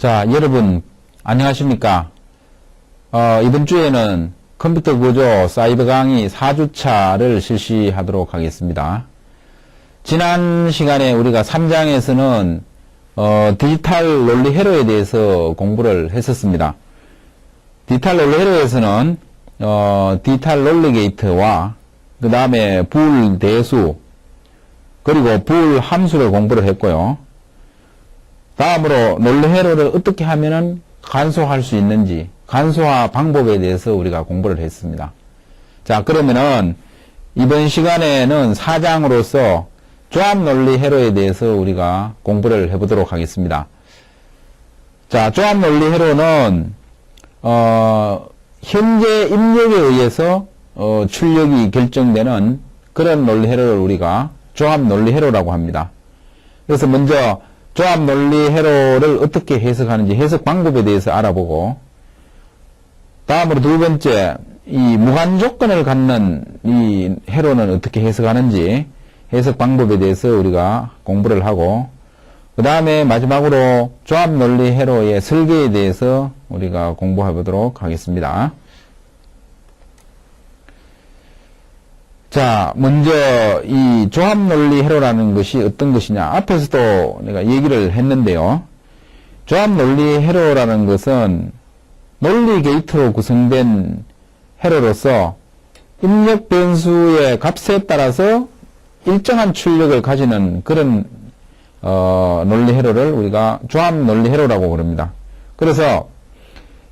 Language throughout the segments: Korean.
자, 여러분, 안녕하십니까? 이번 주에는 컴퓨터 구조 사이버 강의 4주차를 실시하도록 하겠습니다. 지난 시간에 우리가 3장에서는 디지털 논리 회로에 대해서 공부를 했었습니다. 디지털 논리 회로에서는 디지털 논리 게이트와 그 다음에 불 대수 그리고 불 함수를 공부를 했고요. 다음으로 논리 회로를 어떻게 하면은 간소화할 수 있는지 간소화 방법에 대해서 우리가 공부를 했습니다. 자, 그러면은 이번 시간에는 4장으로서 조합 논리 회로에 대해서 우리가 공부를 해보도록 하겠습니다. 자, 조합 논리 회로는 현재 입력에 의해서 출력이 결정되는 그런 논리 회로를 우리가 조합 논리 회로라고 합니다. 그래서 먼저 조합 논리 회로를 어떻게 해석하는지 해석 방법에 대해서 알아보고, 다음으로 두 번째, 이 무한 조건을 갖는 이 회로는 어떻게 해석하는지 해석 방법에 대해서 우리가 공부를 하고, 그 다음에 마지막으로 조합 논리 회로의 설계에 대해서 우리가 공부해 보도록 하겠습니다. 자, 먼저 이 조합 논리 회로라는 것이 어떤 것이냐. 앞에서도 내가 얘기를 했는데요. 조합 논리 회로라는 것은 논리 게이트로 구성된 회로로서 입력 변수의 값에 따라서 일정한 출력을 가지는 그런 논리 회로를 우리가 조합 논리 회로라고 부릅니다. 그래서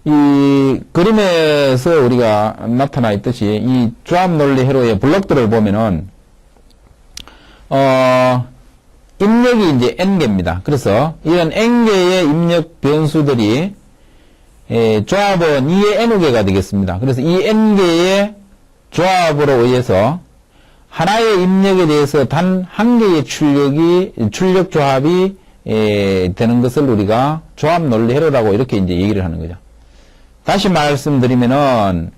이 그림에서 우리가 나타나 있듯이 이 조합 논리 회로의 블록들을 보면은 입력이 이제 n개입니다. 그래서 이런 n개의 입력 변수들이 조합은 2의 n개가 되겠습니다. 그래서 이 n개의 조합으로 의해서 하나의 입력에 대해서 단 한 개의 출력 조합이 되는 것을 우리가 조합 논리 회로라고 이렇게 이제 얘기를 하는 거죠. 다시 말씀드리면은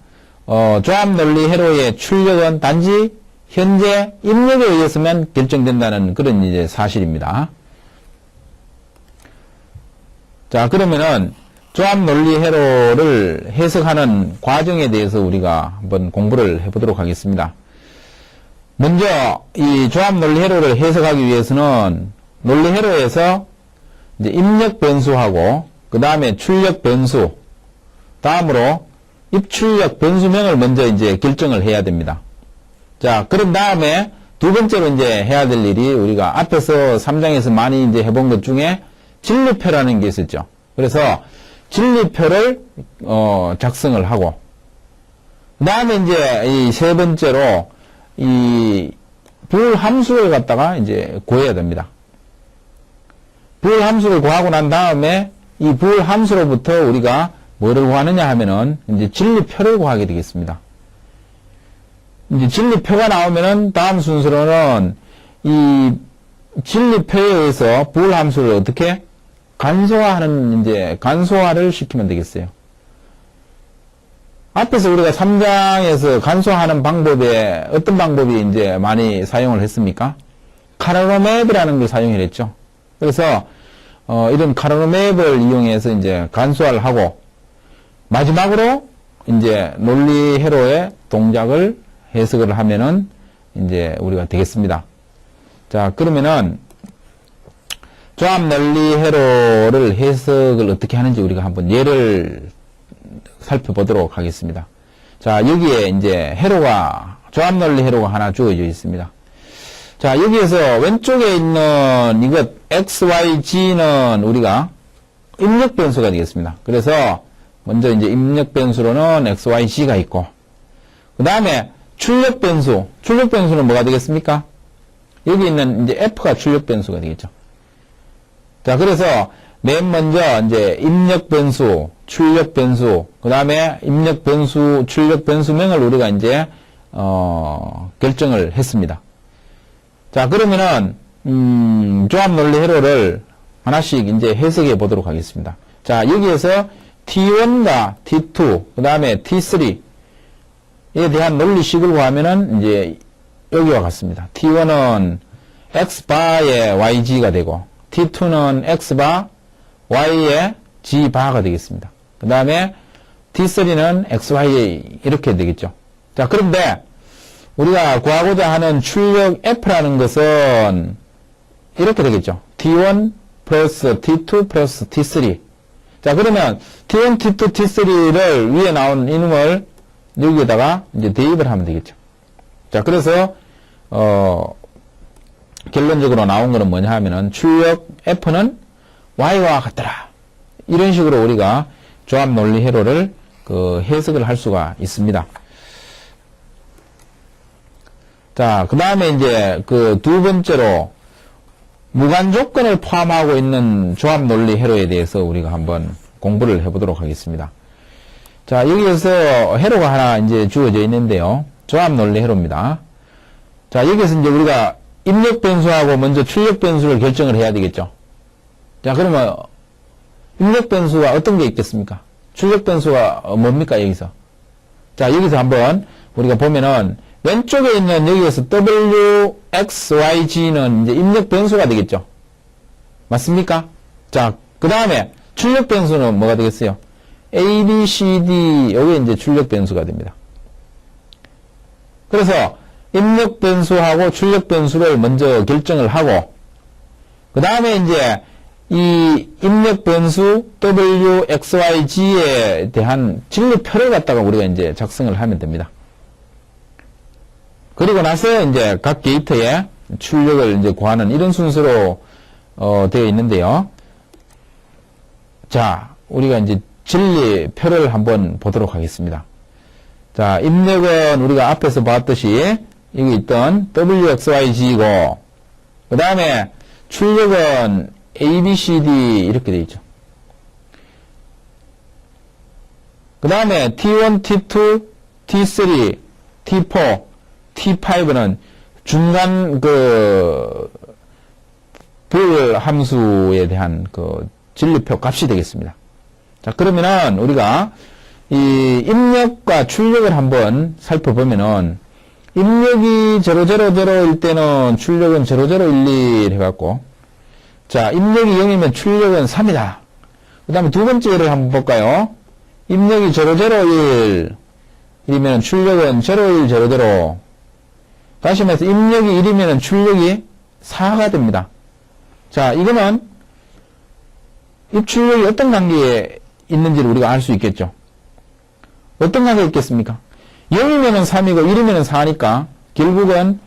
조합 논리 회로의 출력은 단지 현재 입력에 의해서만 결정된다는 그런 이제 사실입니다. 자, 그러면은 조합 논리 회로를 해석하는 과정에 대해서 우리가 한번 공부를 해보도록 하겠습니다. 먼저 이 조합 논리 회로를 해석하기 위해서는 논리 회로에서 이제 입력 변수하고 그 다음에 출력 변수, 다음으로 입출력 변수명을 먼저 이제 결정을 해야 됩니다. 자, 그런 다음에 두 번째로 이제 해야 될 일이 우리가 앞에서 3장에서 많이 이제 해본 것 중에 진리표라는 게 있었죠. 그래서 진리표를 작성을 하고, 그 다음에 이제 이 세 번째로 이 불 함수를 갖다가 이제 구해야 됩니다. 불 함수를 구하고 난 다음에 이 불 함수로부터 우리가 뭐를 구하느냐 하면은 이제 진리표를 구하게 되겠습니다. 이제 진리표가 나오면은 다음 순서로는 이 진리표에 의해서 불 함수를 어떻게 간소화하는 이제 간소화를 시키면 되겠어요. 앞에서 우리가 3장에서 간소화하는 방법에 어떤 방법이 이제 많이 사용을 했습니까? 카르노 맵이라는 걸 사용을 했죠. 그래서 이런 카르노 맵을 이용해서 이제 간소화를 하고, 마지막으로 이제 논리 회로의 동작을 해석을 하면은 이제 우리가 되겠습니다. 자, 그러면은 조합 논리 회로를 해석을 어떻게 하는지 우리가 한번 예를 살펴보도록 하겠습니다. 자, 여기에 이제 회로가 조합 논리 회로가 하나 주어져 있습니다. 자, 여기에서 왼쪽에 있는 이것 XYG는 우리가 입력 변수가 되겠습니다. 그래서 먼저 이제 입력 변수로는 XYG가 있고, 그 다음에 출력 변수. 출력 변수는 뭐가 되겠습니까? 여기 있는 이제 F가 출력 변수가 되겠죠. 자, 그래서 맨 먼저 이제 입력 변수, 출력 변수, 그 다음에 입력 변수, 출력 변수명을 우리가 이제, 결정을 했습니다. 자, 그러면은, 조합 논리 회로를 하나씩 이제 해석해 보도록 하겠습니다. 자, 여기에서 T1과 T2, 그 다음에 T3에 대한 논리식을 구하면은 이제 여기와 같습니다. T1은 X바의 YG가 되고, T2는 X바 Y의 G바가 되겠습니다. 그 다음에 D3는 XY 이렇게 되겠죠. 자, 그런데 우리가 구하고자 하는 출력 F라는 것은 이렇게 되겠죠. T1 플러스 T2 플러스 T3. 자, 그러면 T1, T2, T3를 위에 나온 이놈을 여기에다가 이제 대입을 하면 되겠죠. 자, 그래서 결론적으로 나온 거는 뭐냐 하면은 출력 F는 Y와 같더라. 이런 식으로 우리가 조합 논리 회로를 해석을 할 수가 있습니다. 자, 그 다음에 이제 두 번째로 무관 조건을 포함하고 있는 조합 논리 회로에 대해서 우리가 한번 공부를 해보도록 하겠습니다. 자, 여기에서 회로가 하나 이제 주어져 있는데요. 조합 논리 회로입니다. 자, 여기에서 이제 우리가 입력 변수하고 먼저 출력 변수를 결정을 해야 되겠죠. 자, 그러면 입력 변수가 어떤 게 있겠습니까? 출력 변수가 뭡니까, 여기서? 자, 여기서 한번 우리가 보면은 왼쪽에 있는 여기에서 W, X, Y, G는 이제 입력 변수가 되겠죠. 맞습니까? 자, 그 다음에 출력 변수는 뭐가 되겠어요? A, B, C, D, 여기 이제 출력 변수가 됩니다. 그래서 입력 변수하고 출력 변수를 먼저 결정을 하고, 그 다음에 이제 이 입력 변수 W, X, Y, G에 대한 진리표를 갖다가 우리가 이제 작성을 하면 됩니다. 그리고 나서 이제 각 게이트에 출력을 이제 구하는 이런 순서로 되어 있는데요. 자, 우리가 이제 진리표를 한번 보도록 하겠습니다. 자, 입력은 우리가 앞에서 봤듯이 여기 있던 W, X, Y, G이고, 그 다음에 출력은 A, B, C, D 이렇게 되어 있죠. 그 다음에 T1, T2, T3, T4, T5는 중간 별 함수에 대한 진리표 값이 되겠습니다. 자, 그러면은 우리가 이 입력과 출력을 한번 살펴보면은 입력이 000일 때는 출력은 0011 해갖고, 자, 입력이 0이면 출력은 3이다. 그 다음에 두 번째 예를 한번 볼까요? 입력이 001이면 출력은 0100. 다시 말해서 입력이 1이면 출력이 4가 됩니다. 자, 이거는 입출력이 어떤 관계에 있는지를 우리가 알 수 있겠죠. 어떤 관계가 있겠습니까? 0이면 3이고 1이면 4니까 결국은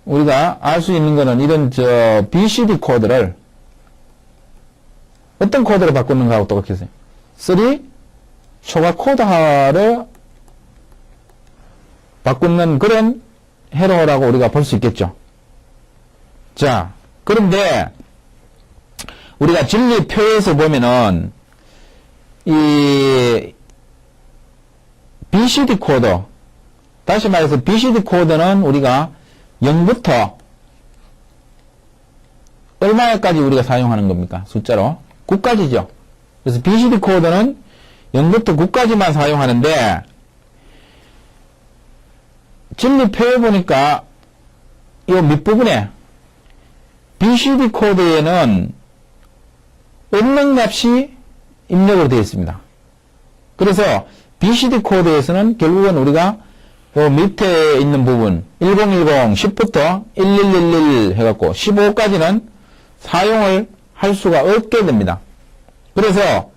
우리가 알 수 있는 거는 이런 BCD 코드를 어떤 코드로 바꾸는가하고 똑같겠어요. 3 초과 코드화를 바꾸는 그런 회로라고 우리가 볼 수 있겠죠. 자, 그런데 우리가 진리표에서 보면은 이 BCD 코드, 다시 말해서 BCD 코드는 우리가 0부터 얼마까지 우리가 사용하는 겁니까? 숫자로 9까지죠. 그래서 BCD 코드는 0부터 9까지만 사용하는데 진리표에 보니까 이 밑부분에 BCD 코드에는 없는 값이 입력으로 되어 있습니다. 그래서 BCD 코드에서는 결국은 우리가 요 밑에 있는 부분 1010 10부터 1111 해갖고 15까지는 사용을 할 수가 없게 됩니다. 그래서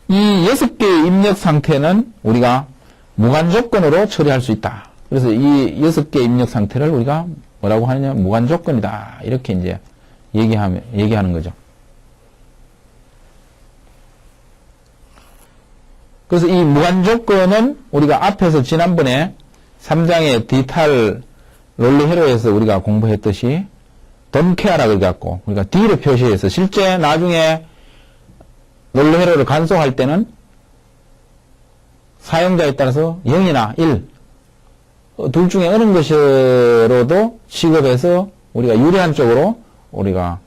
이 6개의 입력 상태는 우리가 무관조건으로 처리할 수 있다. 그래서 이 6개 입력 상태를 우리가 뭐라고 하느냐, 무관조건이다. 이렇게 이제 얘기하는 거죠. 그래서 이 무관조건은 우리가 앞에서 지난번에 3장의 디탈 논리 회로에서 우리가 공부했듯이 덤케어라고 해갖고 우리가 D로 표시해서 실제 나중에 논리 회로를 간소화할 때는 사용자에 따라서 0이나 1 둘 중에 어느 것으로도 취급해서 우리가 유리한 쪽으로 우리가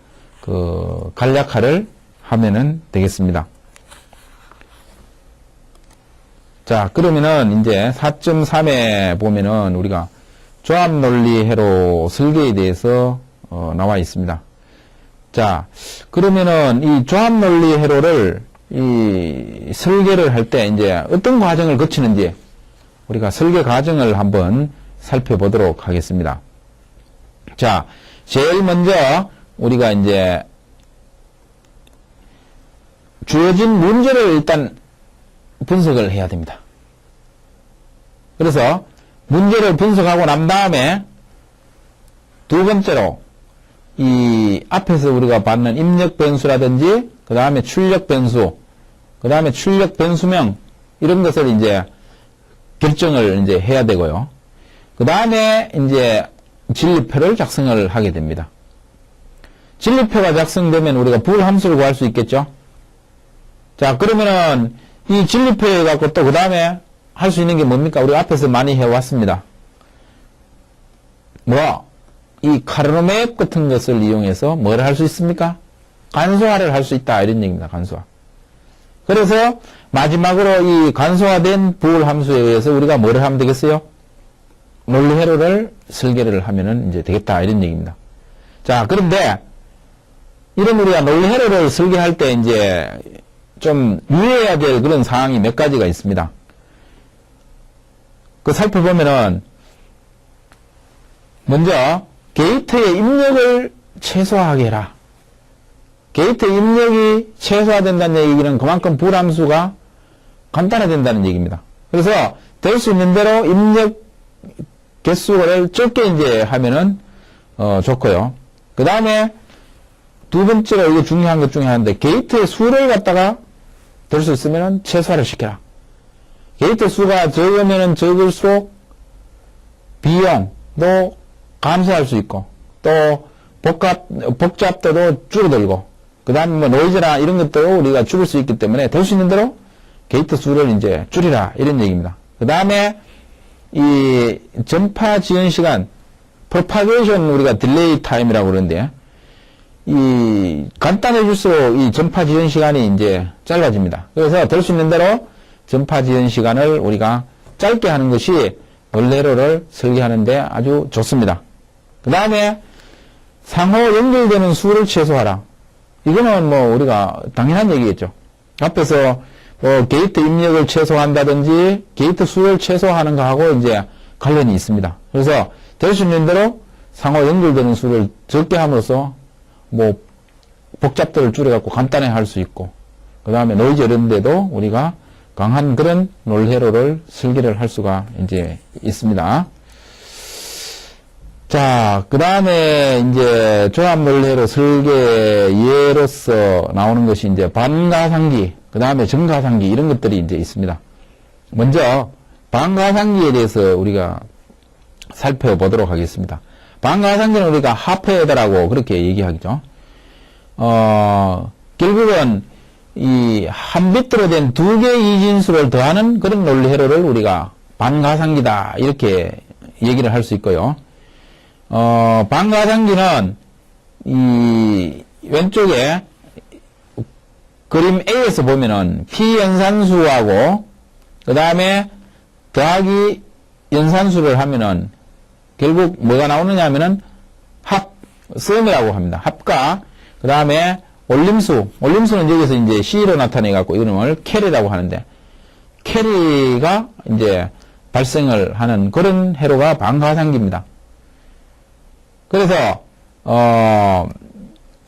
간략화를 하면은 되겠습니다. 자, 그러면은 이제 4.3에 보면은 우리가 조합 논리 회로 설계에 대해서 나와 있습니다. 자, 그러면은 이 조합 논리 회로를 이 설계를 할 때 이제 어떤 과정을 거치는지 우리가 설계 과정을 한번 살펴보도록 하겠습니다. 자, 제일 먼저 우리가 이제 주어진 문제를 일단 분석을 해야 됩니다. 그래서 문제를 분석하고 난 다음에 두 번째로 이 앞에서 우리가 받는 입력 변수라든지 그 다음에 출력 변수, 그 다음에 출력 변수명 이런 것을 이제 결정을 이제 해야 되고요. 그 다음에 이제 진리표를 작성을 하게 됩니다. 진리표가 작성되면 우리가 불 함수를 구할 수 있겠죠. 자, 그러면은 이 진리표에 갖고 또 그 다음에 할 수 있는 게 뭡니까? 우리 앞에서 많이 해왔습니다. 이 카르노맵 같은 것을 이용해서 뭘 할 수 있습니까? 간소화를 할 수 있다 이런 얘기입니다. 간소화. 그래서 마지막으로 이 간소화된 부울 함수에 의해서 우리가 뭐를 하면 되겠어요? 논리 회로를 설계를 하면은 이제 되겠다 이런 얘기입니다. 자, 그런데 이런 우리가 논리 회로를 설계할 때 이제 좀 유의해야 될 그런 사항이 몇 가지가 있습니다. 그 살펴보면은 먼저 게이트의 입력을 최소화하게 해라. 게이트 입력이 최소화된다는 얘기는 그만큼 불함수가 간단화된다는 얘기입니다. 그래서 될 수 있는 대로 입력 개수를 적게 이제 하면은 좋고요. 그 다음에 두 번째로 이거 중요한 것 중에 하나인데 게이트의 수를 갖다가 될 수 있으면은 최소화를 시켜라. 게이트 수가 적으면은 적을수록 비용도 감소할 수 있고 또 복잡도도 줄어들고 그 다음에 뭐 노이즈나 이런 것도 우리가 줄일 수 있기 때문에 될 수 있는 대로 게이트 수를 이제 줄이라 이런 얘기입니다. 그 다음에 이 전파 지연 시간 propagation 우리가 딜레이 타임이라고 그러는데 이 간단해질수록 이 전파 지연 시간이 이제 짧아집니다. 그래서 될 수 있는 대로 전파 지연 시간을 우리가 짧게 하는 것이 원래로를 설계하는데 아주 좋습니다. 그 다음에 상호 연결되는 수를 최소화하라. 이거는 뭐 우리가 당연한 얘기겠죠. 앞에서 게이트 입력을 최소화한다든지 게이트 수를 최소화하는 거하고 이제 관련이 있습니다. 그래서 될 수 있는 대로 상호 연결되는 수를 적게 함으로써 뭐 복잡도를 줄여갖고 간단히 할 수 있고 그 다음에 노이즈 이런 데도 우리가 강한 그런 논리회로를 설계를 할 수가 이제 있습니다. 자, 그 다음에 이제 조합 논리회로 설계 예로서 나오는 것이 이제 반가상기, 그 다음에 정가상기 이런 것들이 이제 있습니다. 먼저 반가상기에 대해서 우리가 살펴보도록 하겠습니다. 반가상기는 우리가 하프헤더라고 그렇게 얘기하죠. 결국은 이 한 비트로 된 두 개의 이진수를 더하는 그런 논리 회로를 우리가 반가상기다 이렇게 얘기를 할 수 있고요. 반가상기는 이 왼쪽에 그림 A에서 보면은 P연산수하고 그 다음에 더하기 연산수를 하면은 결국 뭐가 나오느냐 하면은 썸이라고 합니다. 합과 그 다음에 올림수는 여기서 이제 C로 나타내갖고 이름을 캐리라고 하는데, 캐리가 이제 발생을 하는 그런 회로가 반가상기입니다. 그래서,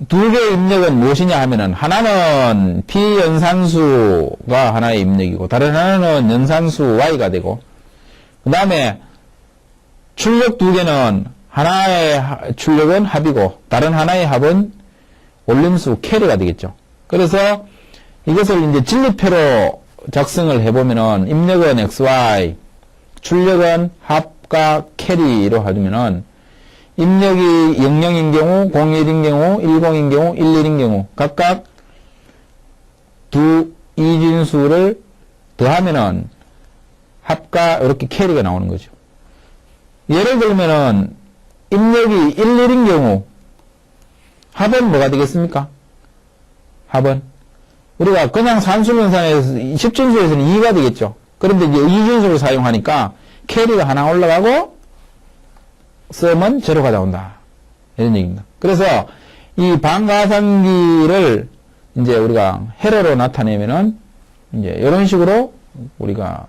두 개의 입력은 무엇이냐 하면은, 하나는 P연산수가 하나의 입력이고, 다른 하나는 연산수 Y가 되고, 그 다음에 출력 두 개는 하나의 출력은 합이고, 다른 하나의 합은 올림수 캐리가 되겠죠. 그래서 이것을 이제 진리표로 작성을 해보면은 입력은 XY, 출력은 합과 캐리로 하면은 입력이 00인 경우, 01인 경우, 10인 경우, 11인 경우 각각 두 이진수를 더하면은 합과 이렇게 캐리가 나오는 거죠. 예를 들면은 입력이 11인 경우 합은 뭐가 되겠습니까? 합은 우리가 그냥 산수분산에서 10진수에서는 2가 되겠죠. 그런데 이제 2진수를 사용하니까 캐리가 하나 올라가고 썸은 제로가 나온다. 이런 얘기입니다. 그래서 이 반가상기를 이제 우리가 회로로 나타내면은 이제 이런 식으로 우리가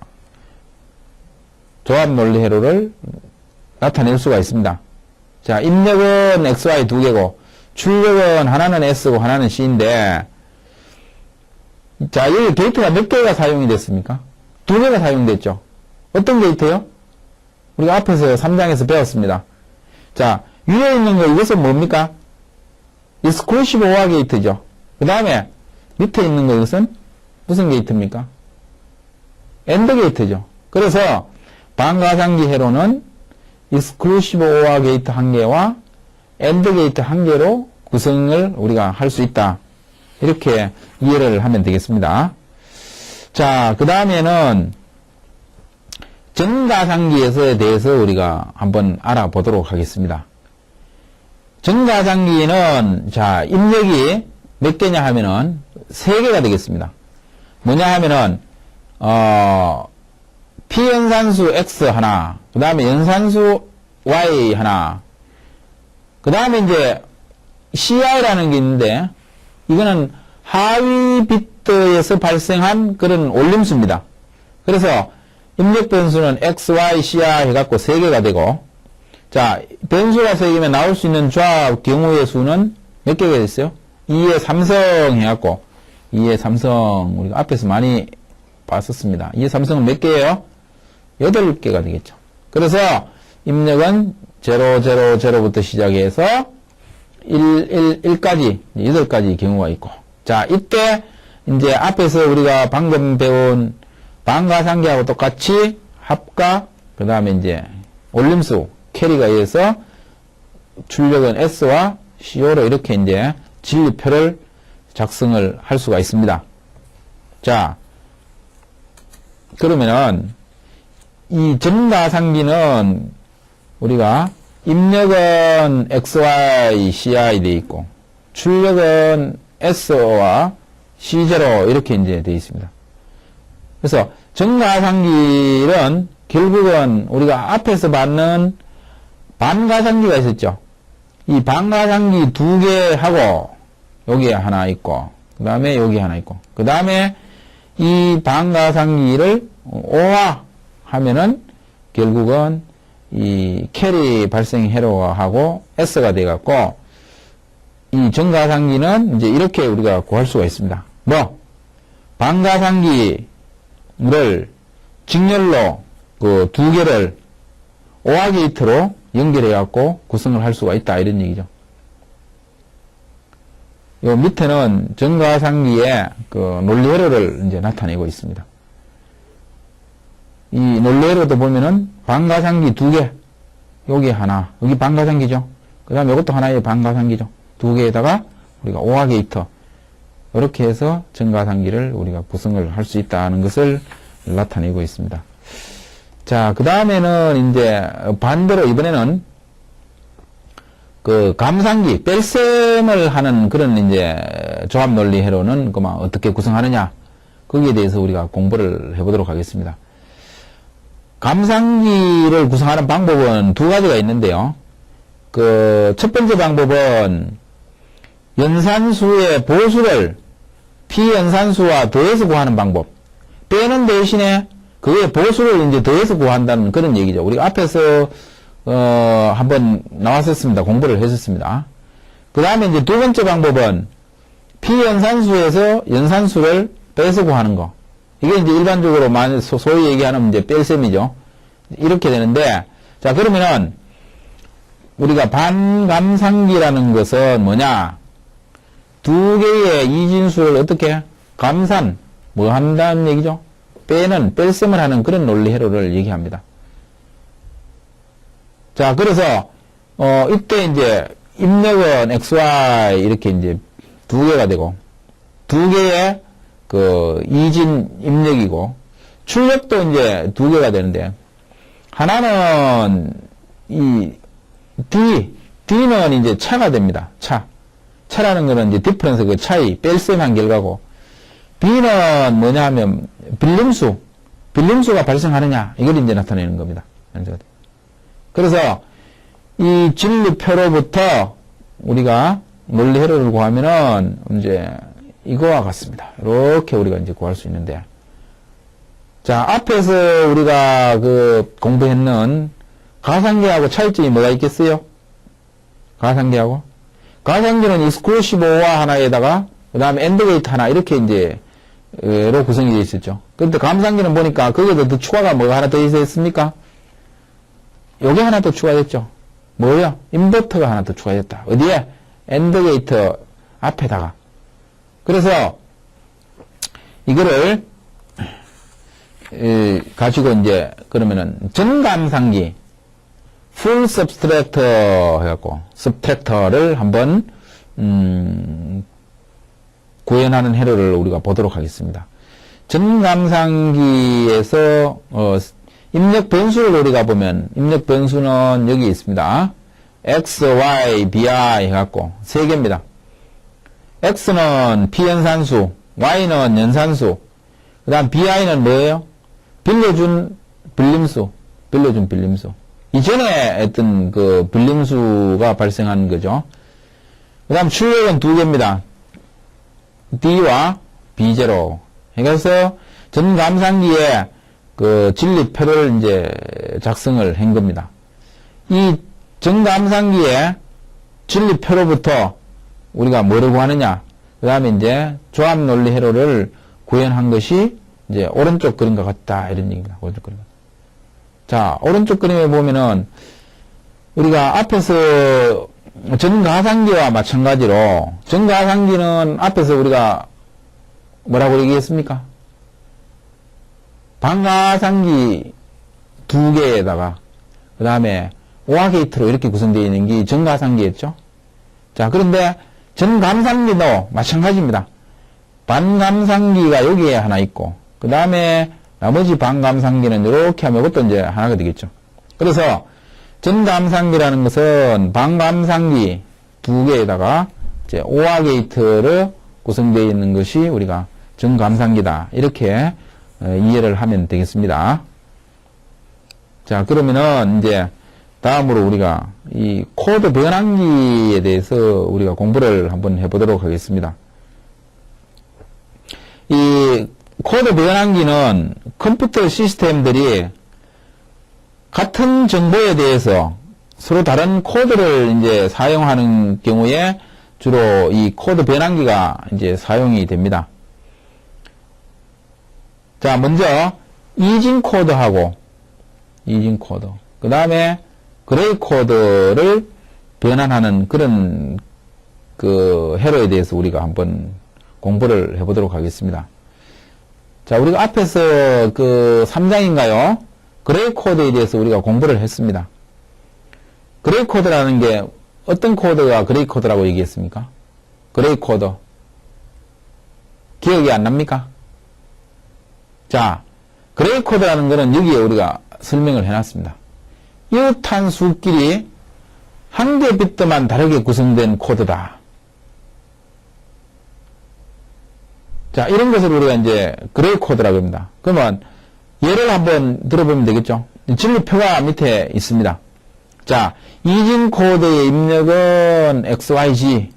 조합 논리 회로를 나타낼 수가 있습니다. 자, 입력은 XY 두 개고 출력은 하나는 S고 하나는 C인데, 자, 여기 게이트가 몇 개가 사용이 됐습니까? 두 개가 사용됐죠. 어떤 게이트요? 우리가 앞에서 3장에서 배웠습니다. 자, 위에 있는 거 이것은 뭡니까? 익스클루시브 오화 게이트죠. 그 다음에 밑에 있는 거 이것은 무슨 게이트입니까? 엔드 게이트죠. 그래서 반가상기 회로는 익스클루시브 오화 게이트 한 개와 엔드 게이트 한 개로 구성을 우리가 할 수 있다. 이렇게 이해를 하면 되겠습니다. 자, 그 다음에는 전가상기에 대해서 우리가 한번 알아보도록 하겠습니다. 전가상기는, 자, 입력이 몇 개냐 하면은, 3개가 되겠습니다. 뭐냐 하면은, P연산수 X 하나, 그 다음에 연산수 Y 하나, 그 다음에 이제, CI라는 게 있는데, 이거는 하위 비트에서 발생한 그런 올림수입니다. 그래서, 입력 변수는 X, Y, CI 해갖고 3개가 되고, 자, 변수가 3개면 나올 수 있는 조합 경우의 수는 몇 개가 됐어요? 2의 삼성 해갖고, 2의 삼성, 우리가 앞에서 많이 봤었습니다. 2의 삼성은 몇 개예요? 8개가 되겠죠. 그래서, 입력은 0, 0, 0부터 시작해서 1, 1, 1까지, 8가지 경우가 있고. 자, 이때, 이제 앞에서 우리가 방금 배운 반가상기하고 똑같이 합과, 그 다음에 이제 올림수, 캐리가 의해서 출력은 S와 CO로 이렇게 이제 진리표를 작성을 할 수가 있습니다. 자, 그러면은 이 전가상기는 우리가 입력은 XY, CI 되어 있고 출력은 S와 C0 이렇게 이제 되어 있습니다. 그래서 전가상기는 결국은 우리가 앞에서 받는 반가상기가 있었죠. 이 반가상기 2개 하고 여기에 하나 있고 그 다음에 여기 하나 있고 그 다음에 이 반가상기를 오화하면은 결국은 이 캐리 발생 회로하고 S가 돼갖고 이 전가상기는 이제 이렇게 우리가 구할 수가 있습니다. 뭐 반가상기를 직렬로 그 2개를 오화 게이트로 연결해갖고 구성을 할 수가 있다 이런 얘기죠. 요 밑에는 전가상기의 그 논리회로를 이제 나타내고 있습니다. 이 논리회로도 보면은 반가상기 2개, 여기 하나, 여기 반가상기죠. 그 다음에 이것도 하나의 반가상기죠. 2개에다가 우리가 오화 게이트 이렇게 해서 전가상기를 우리가 구성을 할 수 있다는 것을 나타내고 있습니다. 자, 그 다음에는 이제 반대로 이번에는 그 감상기, 뺄셈을 하는 그런 이제 조합 논리 회로는 그만 어떻게 구성하느냐, 거기에 대해서 우리가 공부를 해보도록 하겠습니다. 감상기를 구성하는 방법은 2가지가 있는데요. 그 첫 번째 방법은 연산수의 보수를 P연산수와 더해서 구하는 방법. 빼는 대신에 그의 보수를 이제 더해서 구한다는 그런 얘기죠. 우리가 앞에서 한번 나왔었습니다. 공부를 했었습니다. 그 다음에 이제 2번째 방법은 P연산수에서 연산수를 빼서 구하는 거. 이게 이제 일반적으로 소위 얘기하는 이제 뺄셈이죠. 이렇게 되는데, 자, 그러면은 우리가 반감상기라는 것은 뭐냐? 2개의 이진수를 어떻게 감산, 뭐 한다는 얘기죠? 빼는, 뺄셈을 하는 그런 논리 회로를 얘기합니다. 자, 그래서, 이때 이제 입력은 XY 이렇게 이제 2개가 되고, 2개의 그 이진 입력이고, 출력도 이제 2개가 되는데, 하나는 이 D는 이제 차가 됩니다. 차라는 거는 이제 디퍼런스 그 차이, 뺄셈한 결과고, B는 뭐냐 하면 빌림수가 발생하느냐 이걸 이제 나타내는 겁니다. 그래서 이 진리표로부터 우리가 논리 회로를 구하면은 이제 이거와 같습니다. 이렇게 우리가 이제 구할 수 있는데. 자, 앞에서 우리가 그 공부했는 가상기하고 차이점이 뭐가 있겠어요? 가상기하고? 가상기는 익스클루시브 OR 하나에다가, 그 다음에 엔드 게이트 하나, 이렇게 이제, 로 구성이 되어 있었죠. 그런데 감상기는 보니까 거기에 더 추가가 뭐가 하나 더 있었습니까? 요게 하나 더 추가됐죠. 뭐요? 인버터가 하나 더 추가됐다. 어디에? 엔드 게이트 앞에다가. 그래서, 이거를, 가지고 이제, 그러면은, 전감상기, 풀 서브스트랙터 해갖고, 서브트랙터를 한번, 구현하는 회로를 우리가 보도록 하겠습니다. 전감상기에서, 입력 변수를 우리가 보면, 입력 변수는 여기 있습니다. X, Y, BI 해갖고, 세 개입니다. X는 비연산수, Y는 연산수, 그 다음 BI는 뭐예요? 빌려준 빌림수. 이전에 했던 그 빌림수가 발생한 거죠. 그 다음 출력은 두 개입니다. D와 B0. 그래서 전감상기에 그 진리표를 이제 작성을 한 겁니다. 이 전감상기에 진리표로부터 우리가 뭐라고 하느냐. 그 다음에 이제 조합 논리 회로를 구현한 것이 이제 오른쪽 그림과 같다. 이런 얘기입니다. 오른쪽 그림. 자, 오른쪽 그림에 보면은 우리가 앞에서 전가상기와 마찬가지로 전가상기는 앞에서 우리가 뭐라고 얘기했습니까? 반가상기 두 개에다가 그 다음에 오화 게이트로 이렇게 구성되어 있는 게 전가상기였죠. 자, 그런데 전감상기도 마찬가지입니다. 반감상기가 여기에 하나 있고 그 다음에 나머지 반감상기는 이렇게 하면 이것도 이제 하나가 되겠죠. 그래서 전감상기라는 것은 반감상기 두 개에다가 이제 오화 게이트를 구성되어 있는 것이 우리가 전감상기다. 이렇게 이해를 하면 되겠습니다. 자, 그러면은 이제 다음으로 우리가 이 코드 변환기에 대해서 우리가 공부를 한번 해보도록 하겠습니다. 이 코드 변환기는 컴퓨터 시스템들이 같은 정보에 대해서 서로 다른 코드를 이제 사용하는 경우에 주로 이 코드 변환기가 이제 사용이 됩니다. 자, 먼저 이진 코드하고 이진 코드, 그 다음에 그레이 코드를 변환하는 그런 그 회로에 대해서 우리가 한번 공부를 해보도록 하겠습니다. 자, 우리가 앞에서 그 3장인가요? 그레이 코드에 대해서 우리가 공부를 했습니다. 그레이 코드라는 게 어떤 코드가 그레이 코드라고 얘기했습니까? 그레이 코드. 기억이 안 납니까? 자, 그레이 코드라는 거는 여기에 우리가 설명을 해놨습니다. 이웃한 수끼리 한 개 비트만 다르게 구성된 코드다. 자, 이런 것을 우리가 이제 그레이 코드라고 합니다. 그러면 예를 한번 들어보면 되겠죠. 진리표가 밑에 있습니다. 자, 이진 코드의 입력은 XYZ,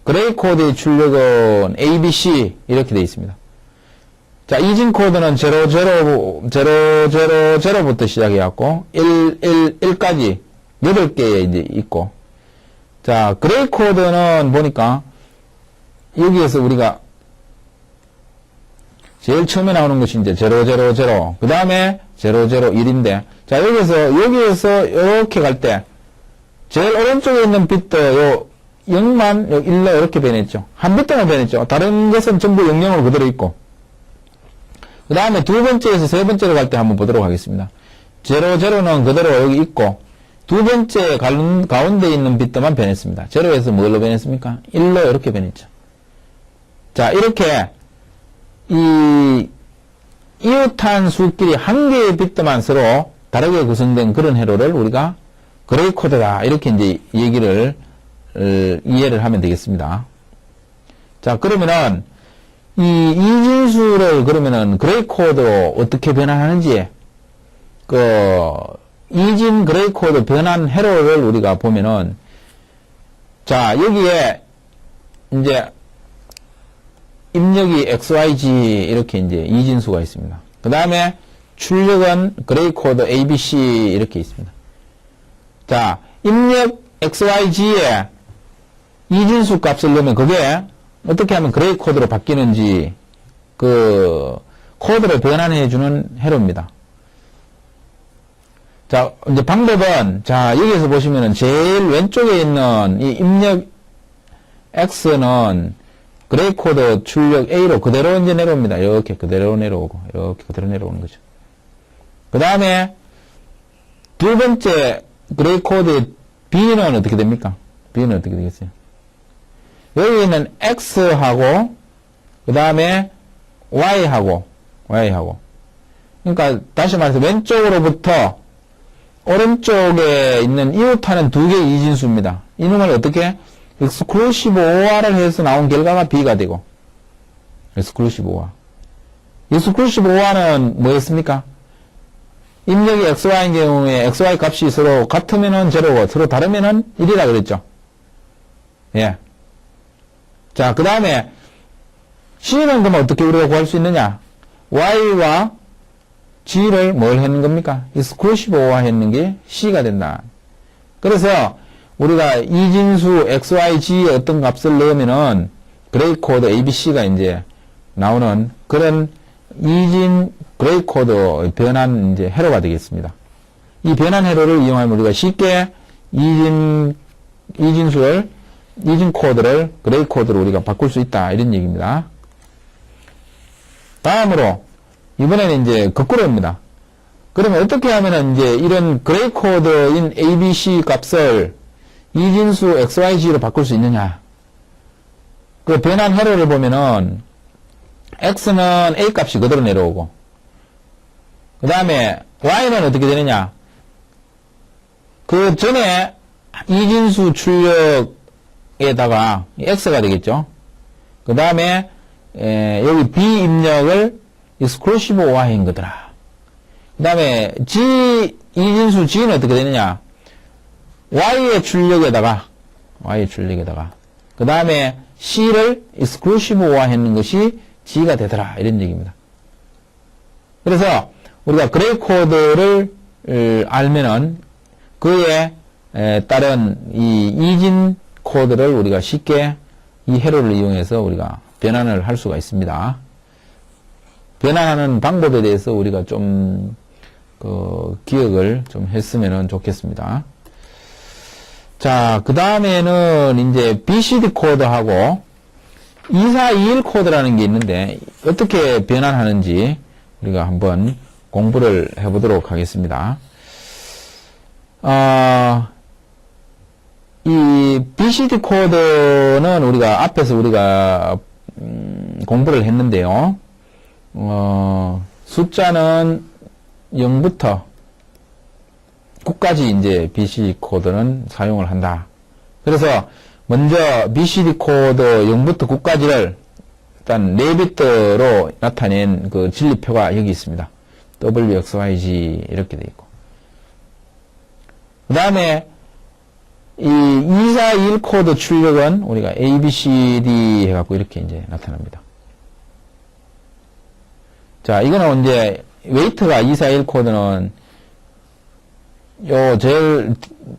그레이 코드의 출력은 ABC 이렇게 되어 있습니다. 자, 이진 코드는 000부터 시작해갖고 1까지 8개에 이제 있고, 자, 그레이 코드는 보니까 여기에서 우리가 제일 처음에 나오는 것이 이제 000, 그 다음에 001인데, 자, 여기에서 이렇게 갈 때, 제일 오른쪽에 있는 비트, 요 0만, 요 1로 이렇게 변했죠. 한 비트만 변했죠. 다른 것은 전부 00으로 그대로 있고. 그 다음에 두 번째에서 세 번째로 갈 때 한번 보도록 하겠습니다. 00는 그대로 여기 있고, 두 번째 가운데 있는 비트만 변했습니다. 0에서 뭘로 변했습니까? 1로 이렇게 변했죠. 자, 이렇게, 이웃한 수끼리 한 개의 비트만 서로 다르게 구성된 그런 회로를 우리가 그레이 코드다. 이렇게 이제 얘기를, 이해를 하면 되겠습니다. 자, 그러면은, 이 이진수를 그러면은 그레이 코드로 어떻게 변환하는지, 이진 그레이 코드 변환 회로를 우리가 보면은, 자, 여기에, 이제, 입력이 XYZ 이렇게 이제 이진수가 있습니다. 그 다음에 출력은 그레이 코드 ABC 이렇게 있습니다. 자, 입력 XYZ에 이진수 값을 넣으면 그게 어떻게 하면 그레이 코드로 바뀌는지 그 코드를 변환해주는 회로입니다. 자, 이제 방법은, 자, 여기에서 보시면은 제일 왼쪽에 있는 이 입력 X는 그레이 코드 출력 A로 그대로 이제 내려옵니다. 이렇게 그대로 내려오고, 이렇게 그대로 내려오는 거죠. 그 다음에 두 번째 그레이 코드의 B는 어떻게 됩니까? B는 어떻게 되겠어요? 여기 있는 X하고, 그 다음에 Y하고. 그러니까 다시 말해서 왼쪽으로부터 오른쪽에 있는 이웃하는 두 개의 이진수입니다. 이놈을 어떻게? exclusive OR을 해서 나온 결과가 B가 되고, exclusive OR. exclusive OR는 뭐였습니까? 입력이 XY인 경우에 XY 값이 서로 같으면은 0고 서로 다르면은 1이라 그랬죠. 예. 자, 그 다음에 C는 그럼 어떻게 우리가 구할 수 있느냐? Y와 G를 뭘 했는 겁니까? exclusive OR 했는 게 C가 된다. 그래서 우리가 이진수 XYG의 어떤 값을 넣으면은 그레이 코드 ABC가 이제 나오는 그런 이진 그레이 코드 변환 이제 회로가 되겠습니다. 이 변환 회로를 이용하면 우리가 쉽게 이진 코드를 그레이 코드로 우리가 바꿀 수 있다. 이런 얘기입니다. 다음으로 이번에는 이제 거꾸로입니다. 그러면 어떻게 하면은 이제 이런 그레이 코드인 ABC 값을 이진수 XYG로 바꿀 수 있느냐? 그 변환 회로를 보면은 X는 A 값이 그대로 내려오고, 그 다음에 Y는 어떻게 되느냐? 그 전에 이진수 출력에다가 X가 되겠죠? 그 다음에 여기 B 입력을 exclusive OR 한 거더라. 그 다음에 이진수 G는 어떻게 되느냐? Y의 출력에다가, 그 다음에 C를 exclusive OR 했는 것이 G가 되더라. 이런 얘기입니다. 그래서 우리가 그레이 코드를 알면은 그에 따른 이 이진 코드를 우리가 쉽게 이 회로를 이용해서 우리가 변환을 할 수가 있습니다. 변환하는 방법에 대해서 우리가 좀, 기억을 좀 했으면 좋겠습니다. 자, 그 다음에는 이제 BCD 코드하고 2421 코드라는 게 있는데 어떻게 변환하는지 우리가 한번 공부를 해보도록 하겠습니다. 이 BCD 코드는 우리가 앞에서 우리가 공부를 했는데요. 숫자는 0부터 9까지 이제 BCD 코드는 사용을 한다. 그래서 먼저 BCD 코드 0부터 9까지를 일단 4비트로 나타낸 그 진리표가 여기 있습니다. WXYG 이렇게 되어 있고. 그 다음에 이 2421 코드 출력은 우리가 ABCD 해갖고 이렇게 이제 나타납니다. 자, 이거는 이제 웨이트가 2421 코드는 요 제일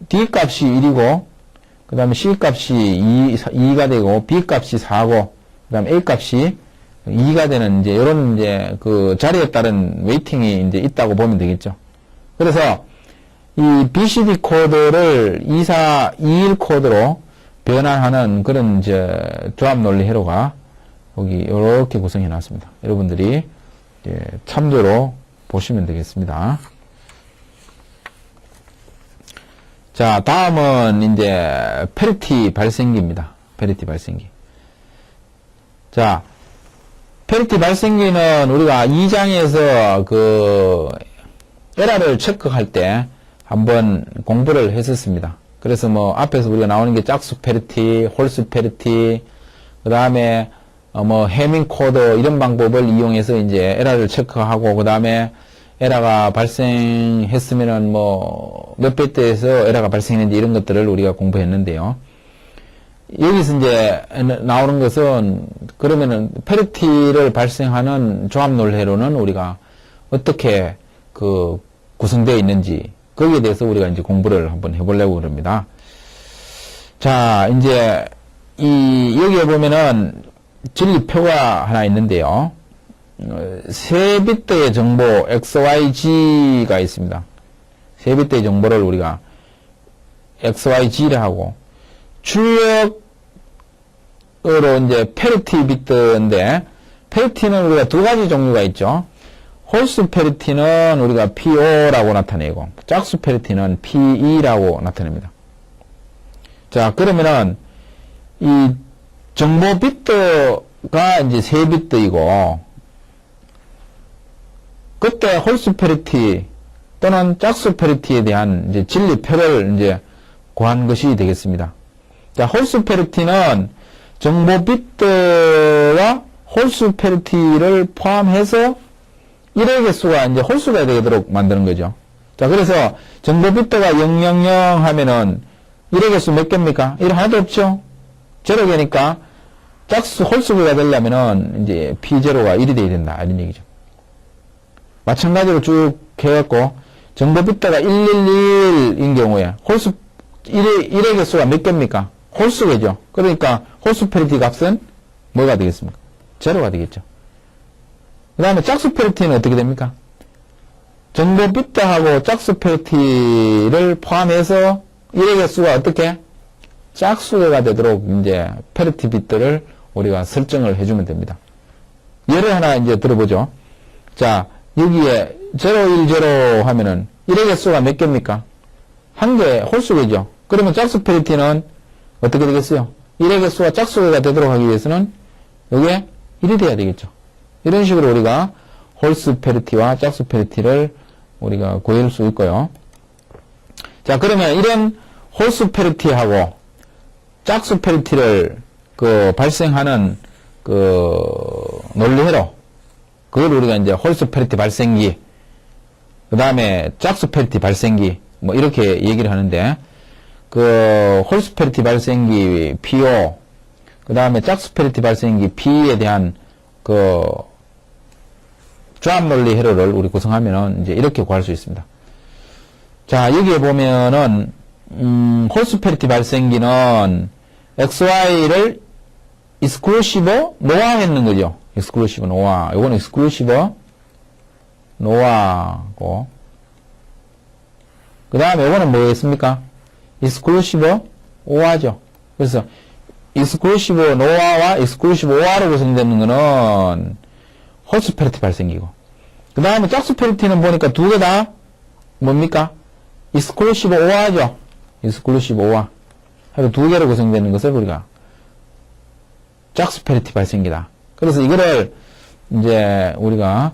D 값이 1이고 그 다음에 C 값이 2가 되고 B 값이 4고 그 다음에 A 값이 2가 되는 이제 요런 이제 그 자리에 따른 웨이팅이 이제 있다고 보면 되겠죠. 그래서 이 BCD 코드를 2421 코드로 변환하는 그런 이제 조합 논리 회로가 여기 이렇게 구성해 놨습니다. 여러분들이 참조로 보시면 되겠습니다. 자, 다음은 이제 페리티 발생기입니다. 페리티 발생기. 자, 페리티 발생기는 우리가 2장에서 그 에러를 체크할 때 한번 공부를 했었습니다. 그래서 뭐 앞에서 우리가 나오는 게 짝수 페리티, 홀수 페리티, 그 다음에 뭐 해밍 코드 이런 방법을 이용해서 이제 에러를 체크하고 그 다음에 에러가 발생했으면은 뭐 몇 비트에서 에러가 발생했는지 이런 것들을 우리가 공부했는데요. 여기서 이제 나오는 것은 그러면은 페리티를 발생하는 조합 논리회로는 우리가 어떻게 그 구성되어 있는지 거기에 대해서 우리가 이제 공부를 한번 해보려고 그럽니다. 자, 이제 여기에 보면은 진리표가 하나 있는데요. 세 비트의 정보 XYG가 있습니다. 세 비트의 정보를 우리가 XYG를 하고 출력으로 이제 페리티 비트인데 페리티는 우리가 두 가지 종류가 있죠. 홀수 페리티는 우리가 PO라고 나타내고 짝수 페리티는 PE라고 나타냅니다. 자, 그러면은 이 정보 비트가 이제 세 비트이고 그때 홀수 페리티 또는 짝수 페리티에 대한 이제 진리표를 이제 구한 것이 되겠습니다. 자, 홀수 페리티는 정보 비트와 홀수 페리티를 포함해서 1의 개수가 이제 홀수가 되도록 만드는 거죠. 자, 그래서 정보 비트가 000 하면은 1의 개수 몇 개입니까? 1 하나도 없죠? 0개니까 짝수 홀수가 되려면은 이제 P0가 1이 돼야 된다. 이런 얘기죠. 마찬가지로 쭉 해갖고 정보 비트가 111인 경우에 홀수 1의 개수가 몇 개입니까? 홀수겠죠. 그러니까 홀수 페리티 값은 뭐가 되겠습니까? 0가 되겠죠. 그 다음에 짝수 페리티는 어떻게 됩니까? 정보 비트하고 짝수 페리티를 포함해서 1의 개수가 어떻게? 짝수가 되도록 이제 페리티 비트를 우리가 설정을 해주면 됩니다. 예를 하나 이제 들어보죠. 자, 여기에 010 하면은 1의 개수가 몇 개입니까? 한 개 홀수겠죠. 그러면 짝수 페리티는 어떻게 되겠어요? 1의 개수가 짝수가 되도록 하기 위해서는 이게 1이 돼야 되겠죠. 이런 식으로 우리가 홀수 페리티와 짝수 페리티를 우리가 구할 수 있고요. 자, 그러면 이런 홀수 페리티하고 짝수 페리티를 발생하는 논리회로 그걸 우리가 이제 홀수 페리티 발생기 그 다음에 짝수 페리티 발생기 뭐 이렇게 얘기를 하는데 홀수 페리티 발생기 PO 그 다음에 짝수 페리티 발생기 P에 대한 조합 논리 회로를 우리 구성하면은 이제 이렇게 구할 수 있습니다. 자, 여기에 보면은 홀수 페리티 발생기는 XY를 익스클루시브 노아했는 거죠. 익스클루시브 노아. 요건 익스클루시브 노아고 그 다음에 요거는 뭐겠습니까? 익스클루시브 오아죠. 그래서 익스클루시브 노아와 익스클루시브 오아로 구성되는 거는 홀수 페리티 발생기고 그 다음에 짝수 페리티는 보니까 두 개 다 뭡니까? 익스클루시브 오아죠. 익스클루시브 오아. 하여튼 두 개로 구성되는 것을 우리가 짝수 페리티 발생기다. 그래서 이거를 이제 우리가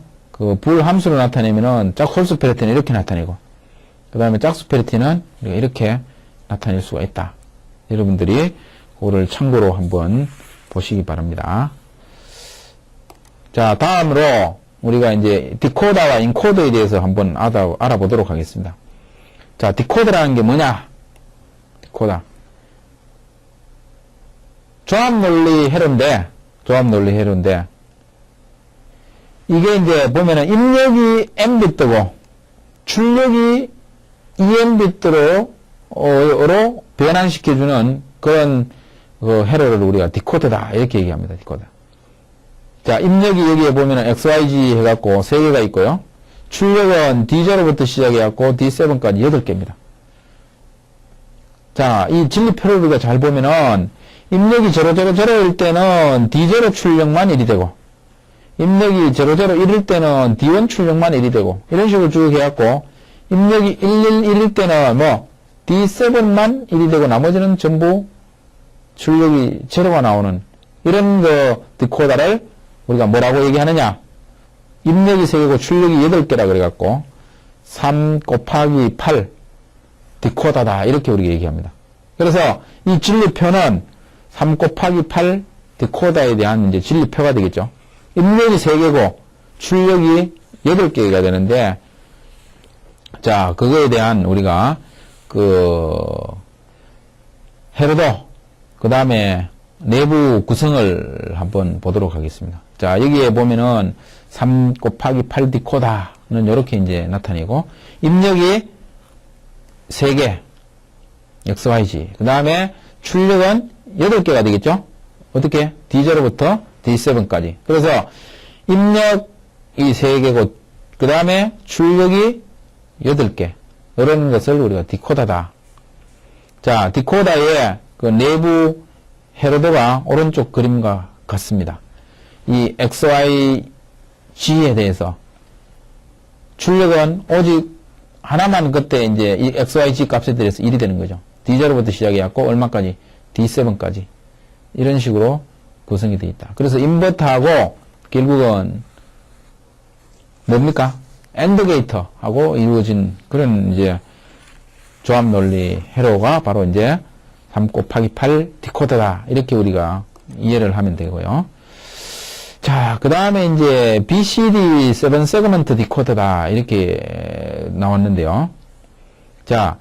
불 함수로 나타내면은 홀수 페리티는 이렇게 나타내고 그 다음에 짝수 페리티는 우리가 이렇게 나타낼 수가 있다. 여러분들이 그거를 참고로 한번 보시기 바랍니다. 자, 다음으로 우리가 이제 디코더와 인코더에 대해서 한번 알아보도록 하겠습니다. 자, 디코더라는 게 뭐냐? 디코더. 조합 논리 회로인데 이게 이제 보면은 입력이 n비트고 출력이 2n비트로 변환시켜주는 그런 회로를 우리가 디코더다 이렇게 얘기합니다. 디코더. 자, 입력이 여기에 보면은 XYG 해갖고 3개가 있고요. 출력은 D0부터 시작해갖고 D7까지 8개입니다. 자, 이 진리표를 우리가 잘 보면은 입력이 000일 때는 D0 출력만 1이 되고 입력이 001일 때는 D1 출력만 1이 되고 이런 식으로 쭉 해갖고 입력이 111일 때는 뭐 D7만 1이 되고 나머지는 전부 출력이 0가 나오는 이런 디코더를 우리가 뭐라고 얘기하느냐? 입력이 3개고 출력이 8개라 그래갖고 3 곱하기 8 디코더다 이렇게 우리가 얘기합니다. 그래서 이 진리표는 3 곱하기 8 디코더에 대한 이제 진리표가 되겠죠. 입력이 3개고 출력이 8개가 되는데 자, 그거에 대한 우리가 회로도 그 다음에 내부 구성을 한번 보도록 하겠습니다. 자, 여기에 보면은 3 곱하기 8 디코다는 이렇게 이제 나타내고, 입력이 3개, XYG. 그 다음에 출력은 8개가 되겠죠? 어떻게? D0부터 D7까지. 그래서 입력이 3개고, 그 다음에 출력이 8개. 이런 것을 우리가 디코다다. 자, 디코다의 그 내부 헤로드가 오른쪽 그림과 같습니다. 이 XYG에 대해서 출력은 오직 하나만 그때 이제 이 XYG 값에 대해서 1이 되는 거죠. D0부터 시작해갖고 얼마까지? D7까지. 이런 식으로 구성이 되어 있다. 그래서 인버터하고 결국은 뭡니까? AND 게이트하고 이루어진 그런 이제 조합 논리 회로가 바로 이제 3 곱하기 8 디코더다. 이렇게 우리가 이해를 하면 되고요. 자, 그 다음에 이제 BCD 7 세그먼트 디코더다. 이렇게 나왔는데요. 자,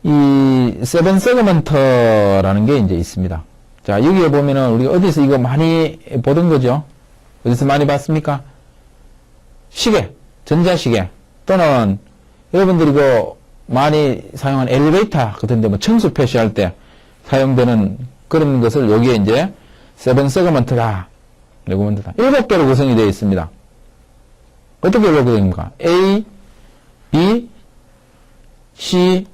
이 7 세그먼트라는 게 이제 있습니다. 자, 여기에 보면은 우리가 어디서 이거 많이 보던 거죠? 어디서 많이 봤습니까? 시계, 전자시계, 또는 여러분들이 이거 많이 사용한 엘리베이터 같은데 뭐 청수 표시할 때 사용되는 그런 것을 여기에 이제 7 세그먼트다. 7개로 구성이 되어 있습니다. 어떻게 이렇게 됩니까? A, B, C,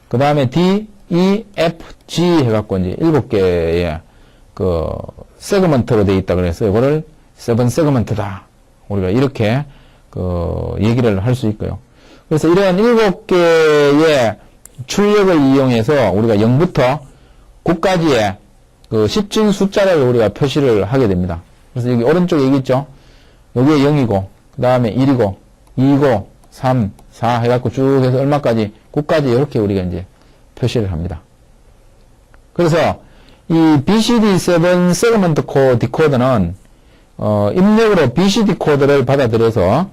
그 다음에 D, E, F, G 해갖고 이제 7개의 그 세그먼트로 되어 있다 그래서 이거를 7 세그먼트다. 우리가 이렇게 그 얘기를 할 수 있고요. 그래서 이런 7개의 출력을 이용해서 우리가 0부터 9까지의 그 10진 숫자를 우리가 표시를 하게 됩니다. 그래서 여기 오른쪽에 여기 있죠? 여기에 0이고, 그 다음에 1이고, 2이고, 3, 4 해갖고 쭉 해서 얼마까지? 9까지 이렇게 우리가 이제 표시를 합니다. 그래서 이 BCD7 세그먼트 코 디코더는 입력으로 BCD 코드를 받아들여서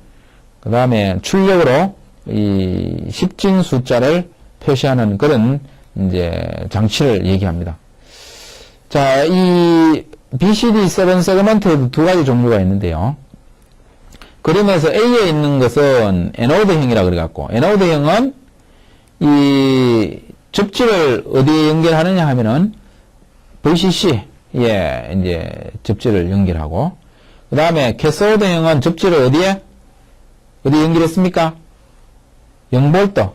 그 다음에 출력으로 이 10진 숫자를 표시하는 그런 이제 장치를 얘기합니다. 자, 이 BCD7 세그먼트에도 두 가지 종류가 있는데요. 그림에서 A에 있는 것은 에노드형이라 그래갖고, 에노드형은 이 접지를 어디에 연결하느냐 하면은 VCC에 이제 접지를 연결하고, 그 다음에 캐소드형은 접지를 어디에 연결했습니까? 0V,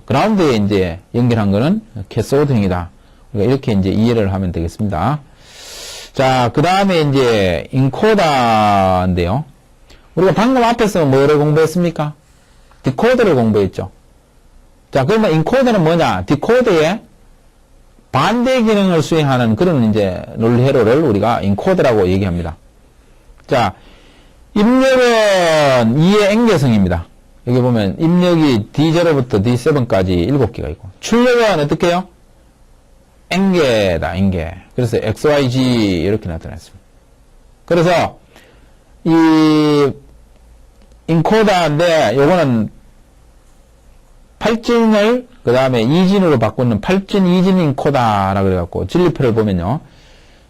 그라운드에 이제 연결한 거는 캐소드형이다. 우리가 이렇게 이제 이해를 하면 되겠습니다. 자, 그 다음에 이제 인코더인데요. 우리가 방금 앞에서 뭐를 공부했습니까? 디코더를 공부했죠. 자, 그러면 인코더는 뭐냐? 디코더의 반대 기능을 수행하는 그런 이제 논리 회로를 우리가 인코더라고 얘기합니다. 자, 입력은 2의 N개성입니다. 여기 보면 입력이 D0부터 D7까지 7개가 있고, 출력은 어떻게 해요? N개다, N개. 그래서 XYG 이렇게 나타났습니다. 그래서 이 인코더인데 요거는 8진을 그 다음에 2진으로 바꾸는 8진 2진 인코더라 그래갖고 진리표를 보면요.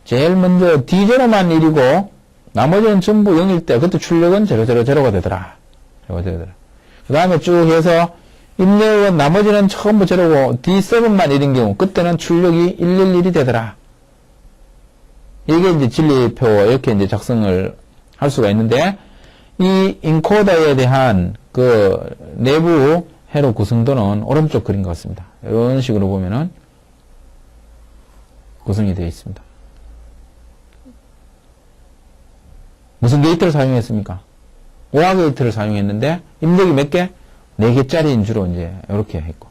제일 먼저 D0만 1이고 나머지는 전부 0일 때 그때 출력은 000가 되더라. 그 다음에 쭉 해서 입력은 나머지는 전부 0고 D7만 1인 경우 그때는 출력이 111이 되더라. 이게 이제 진리표 이렇게 이제 작성을 할 수가 있는데 이 인코더에 대한 그 내부 회로 구성도는 오른쪽 그림 같습니다. 이런 식으로 보면은 구성이 되어 있습니다. 무슨 게이트를 사용했습니까? OR 게이트를 사용했는데 입력이 몇 개? 4개짜리인 주로 이제 이렇게 했고.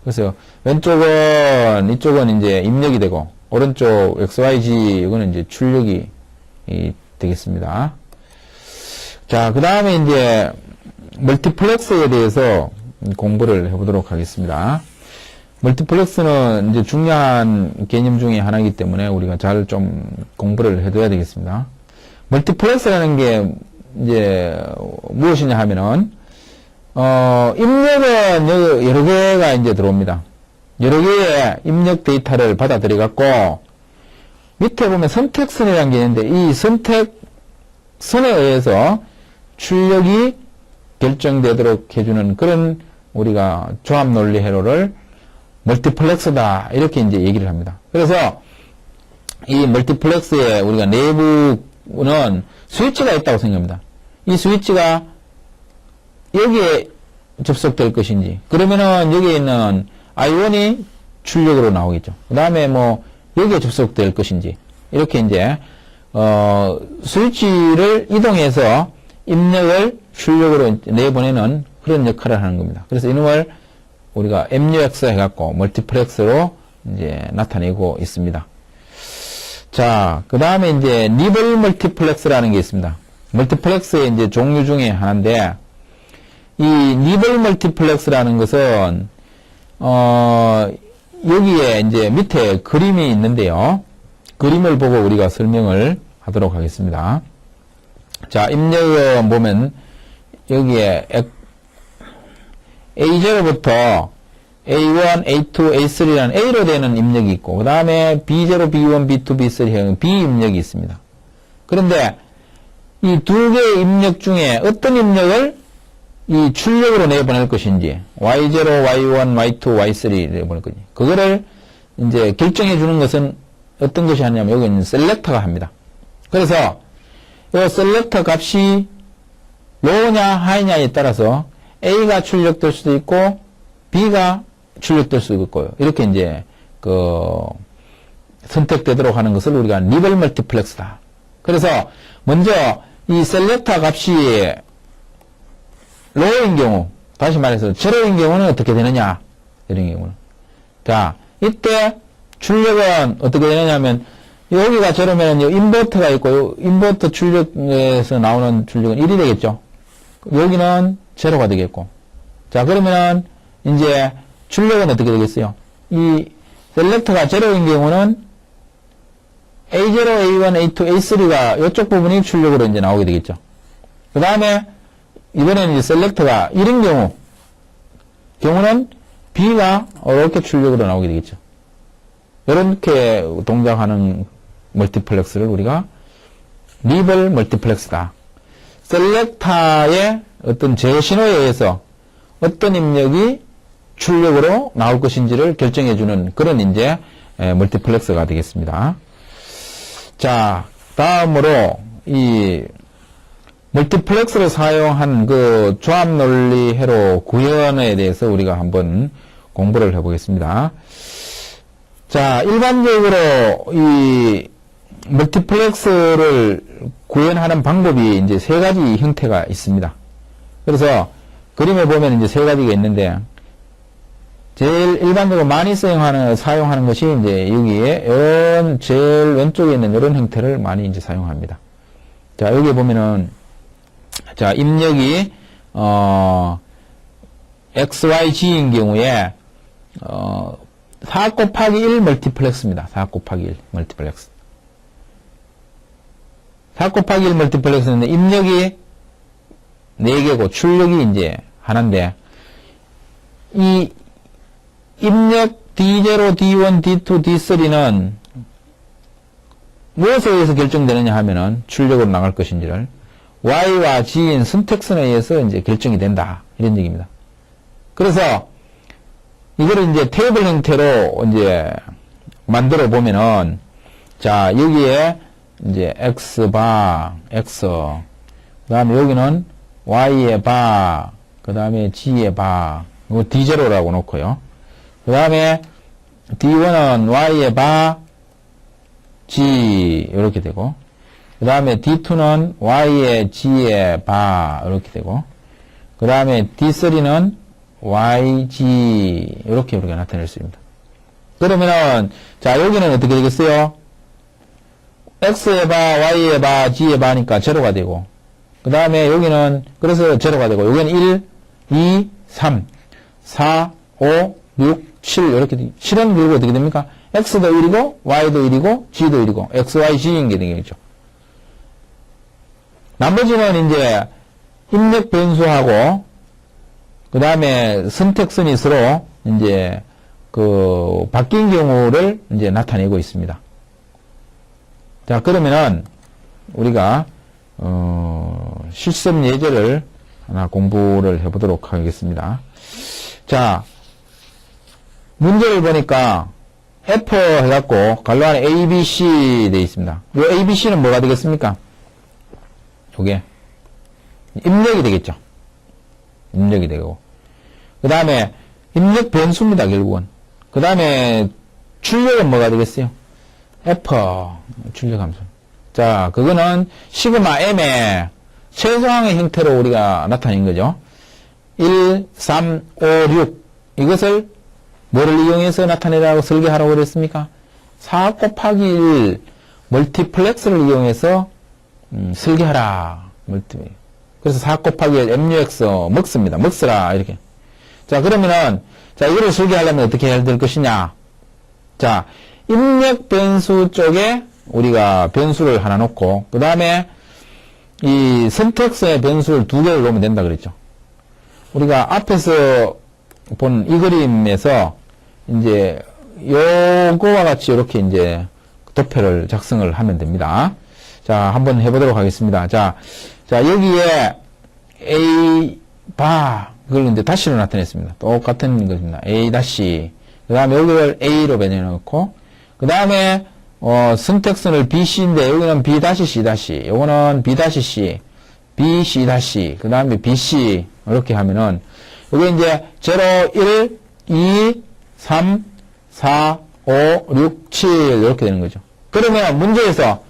그래서 왼쪽은 이쪽은 이제 입력이 되고 오른쪽 XYG 이거는 이제 출력이 되겠습니다. 자, 그 다음에 이제 멀티플렉스에 대해서 공부를 해보도록 하겠습니다. 멀티플렉스는 이제 중요한 개념 중에 하나이기 때문에 우리가 잘 좀 공부를 해둬야 되겠습니다. 멀티플렉스라는 게 이제 무엇이냐 하면은 입력은 여러 개가 이제 들어옵니다. 여러 개의 입력 데이터를 받아들여 갖고 밑에 보면 선택선이라는 게 있는데 이 선택선에 의해서 출력이 결정되도록 해주는 그런 우리가 조합 논리 회로를 멀티플렉스다 이렇게 이제 얘기를 합니다. 그래서 이 멀티플렉스에 우리가 내부는 스위치가 있다고 생각합니다. 이 스위치가 여기에 접속될 것인지 그러면은 여기에 있는 I1이 출력으로 나오겠죠. 그 다음에 뭐 여기에 접속될 것인지 이렇게 이제 스위치를 이동해서 입력을 출력으로 내보내는 그런 역할을 하는 겁니다. 그래서 이놈을 우리가 MUX 해갖고 멀티플렉스로 이제 나타내고 있습니다. 자, 그 다음에 이제 니블 멀티플렉스라는 게 있습니다. 멀티플렉스의 이제 종류 중에 하나인데, 이 니블 멀티플렉스라는 것은, 여기에 이제 밑에 그림이 있는데요. 그림을 보고 우리가 설명을 하도록 하겠습니다. 자, 입력을 보면, 여기에 A0부터 A1, A2, A3라는 A로 되는 입력이 있고 그 다음에 B0, B1, B2, B3형 B 입력이 있습니다. 그런데 이 두 개의 입력 중에 어떤 입력을 이 출력으로 내보낼 것인지 Y0, Y1, Y2, Y3 내보낼 것인지 그거를 이제 결정해 주는 것은 어떤 것이 하냐면 여기는 셀렉터가 합니다. 그래서 이 셀렉터 값이 로우냐 하이냐에 따라서 A가 출력될 수도 있고 B가 출력될 수도 있고요. 이렇게 이제 선택되도록 하는 것을 우리가 니블 멀티플렉스다. 그래서 먼저 이 셀렉터 값이 로우인 경우, 다시 말해서 제로인 경우는 어떻게 되느냐? 이런 경우는. 자, 이때 출력은 어떻게 되느냐 하면 여기가 제로면 인버터가 있고 인버터 출력에서 나오는 출력은 1이 되겠죠. 여기는 제로가 되겠고. 자, 그러면은 이제 출력은 어떻게 되겠어요? 이 셀렉터가 제로인 경우는 A0, A1, A2, A3가 이쪽 부분이 출력으로 이제 나오게 되겠죠. 그 다음에 이번에는 이제 셀렉터가 1인 경우는 B가 이렇게 출력으로 나오게 되겠죠. 이렇게 동작하는 멀티플렉스를 우리가 니블 멀티플렉스다. 셀렉터의 어떤 제신호에 의해서 어떤 입력이 출력으로 나올 것인지를 결정해주는 그런 이제 멀티플렉스가 되겠습니다. 자, 다음으로 이 멀티플렉스를 사용한 그 조합 논리 회로 구현에 대해서 우리가 한번 공부를 해보겠습니다. 자, 일반적으로 이 멀티플렉스를 구현하는 방법이 이제 세 가지 형태가 있습니다. 그래서 그림에 보면 이제 세 가지가 있는데 제일 일반적으로 많이 사용하는 것이 이제 여기에 제일 왼쪽에 있는 이런 형태를 많이 이제 사용합니다. 자, 여기 보면은 자, 입력이 XYG인 경우에 4 곱하기 1 멀티플렉스입니다. 4 곱하기 1 멀티플렉스. 4 곱하기 1 멀티플렉스인데 입력이 4개고 출력이 이제 하나인데 이 입력 D0, D1, D2, D3는 무엇에 의해서 결정되느냐 하면은 출력으로 나갈 것인지를 Y와 G인 선택선에 의해서 이제 결정이 된다. 이런 얘기입니다. 그래서 이거를 이제 테이블 형태로 이제 만들어 보면은 자, 여기에 이제 X바, X, 그 다음에 여기는 Y의 바, 그 다음에 G의 바, 이거 D0라고 놓고요. 그 다음에 D1은 Y의 바, G, 이렇게 되고, 그 다음에 D2는 Y의 G의 바, 이렇게 되고, 그 다음에 D3는 YG, 이렇게 우리가 나타낼 수 있습니다. 그러면은, 자, 여기는 어떻게 되겠어요? X의 바, Y의 바, G의 바니까 제로가 되고, 그 다음에 여기는, 그래서 제로가 되고, 여기는 1, 2, 3, 4, 5, 6, 7, 이렇게, 7은 그리고 어떻게 됩니까? X도 1이고, Y도 1이고, G도 1이고, X, Y, G인 게 되겠죠. 나머지는 이제, 입력 변수하고, 그 다음에 선택선이 서로, 이제, 그 바뀐 경우를 이제 나타내고 있습니다. 자, 그러면은 우리가 실습 예제를 하나 공부를 해보도록 하겠습니다. 자, 문제를 보니까 F 해갖고 괄호 안에 A, B, C 되어 있습니다. 이 A, B, C는 뭐가 되겠습니까? 요게 입력이 되겠죠. 입력이 되고 그 다음에 입력 변수입니다. 결국은. 그 다음에 출력은 뭐가 되겠어요? F 출력 함수. 자, 그거는 시그마 M의 최소항의 형태로 우리가 나타낸 거죠. 1, 3, 5, 6 이것을 뭐를 이용해서 나타내라고 설계하라고 그랬습니까? 4 곱하기 1 멀티플렉스를 이용해서 설계하라. 그래서 4 곱하기 1 MUX 먹습니다. 먹으라 이렇게. 자, 그러면은 자, 이거를 설계하려면 어떻게 해야 될 것이냐? 자, 입력 변수 쪽에 우리가 변수를 하나 놓고 그 다음에 이 선택서의 변수를 2개를 놓으면 된다 그랬죠. 우리가 앞에서 본 이 그림에서 이제 요거와 같이 이렇게 이제 도표를 작성을 하면 됩니다. 자, 한번 해보도록 하겠습니다. 자, 여기에 A 바 그걸 이제 다시로 나타냈습니다. 똑같은 것입니다. A 다시. 그 다음에 여기를 A로 변해놓고 그 다음에 선택선을 BC인데 여기는 B 다시 C 다시. 요거는 B 다시 C, B C 다시. 그 다음에 BC 이렇게 하면은 여기 이제 0, 1, 2, 3, 4, 5, 6, 7 이렇게 되는 거죠. 그러면 문제에서